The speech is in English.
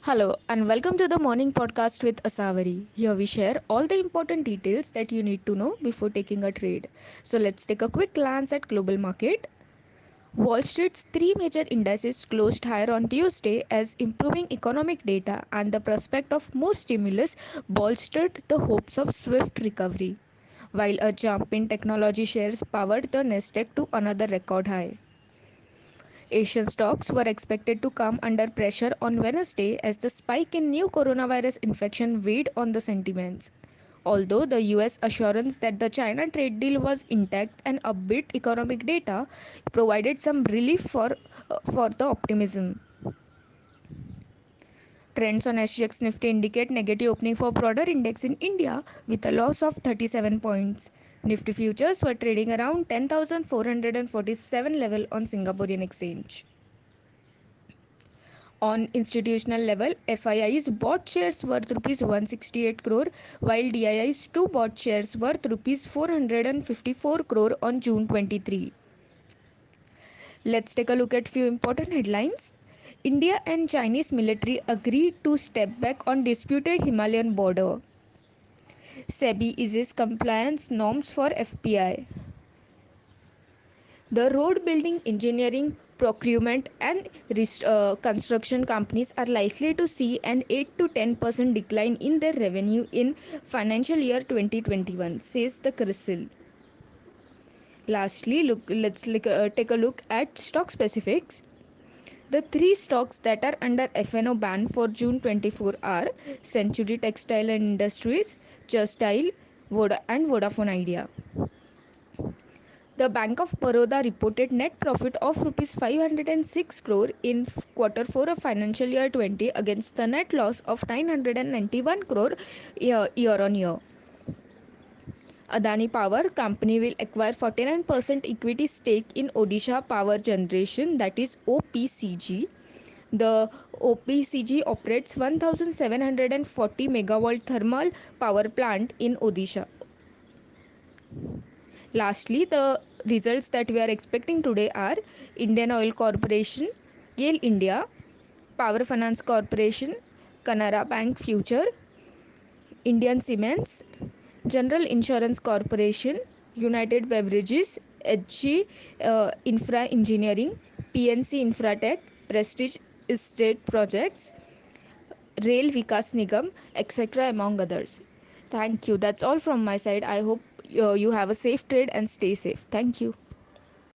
Hello and welcome to the morning podcast with Asavari. Here we share all the important details that you need to know before taking a trade. So let's take a quick glance at global market. Wall Street's three major indices closed higher on Tuesday as improving economic data and the prospect of more stimulus bolstered the hopes of swift recovery, while a jump in technology shares powered the Nasdaq to another record high. Asian stocks were expected to come under pressure on Wednesday as the spike in new coronavirus infection weighed on the sentiments. Although the US assurance that the China trade deal was intact and upbeat economic data provided some relief for the optimism. Trends on SGX Nifty indicate negative opening for broader index in India with a loss of 37 points. Nifty futures were trading around 10,447 level on Singaporean exchange. On institutional level, FII's bought shares worth rupees 168 crore, while DII's two bought shares worth rupees 454 crore on June 23. Let's take a look at few important headlines. India and Chinese military agreed to step back on disputed Himalayan border. SEBI eases compliance norms for FPI. The road building, engineering, procurement, and construction companies are likely to see an 8 to 10% decline in their revenue in financial year 2021, says the CRISIL. Lastly, take a look at stock specifics. The three stocks that are under FNO ban for June 24 are Century Textile and Industries, Just Style, and Vodafone Idea. The Bank of Baroda reported net profit of rupees 506 crore in quarter 4 of financial year 20 against the net loss of 991 crore year on year. Adani Power Company will acquire 49% equity stake in Odisha Power Generation, that is OPCG. The OPCG operates 1740 megawatt thermal power plant in Odisha. Lastly, the results that we are expecting today are Indian Oil Corporation, GAIL India, Power Finance Corporation, Canara Bank Future, Indian Cements, General Insurance Corporation, United Beverages, HG Infra Engineering, PNC Infratech, Prestige Estate Projects, Rail Vikas Nigam, etc., among others. Thank you. That's all from my side. I hope you have a safe trade and stay safe. Thank you.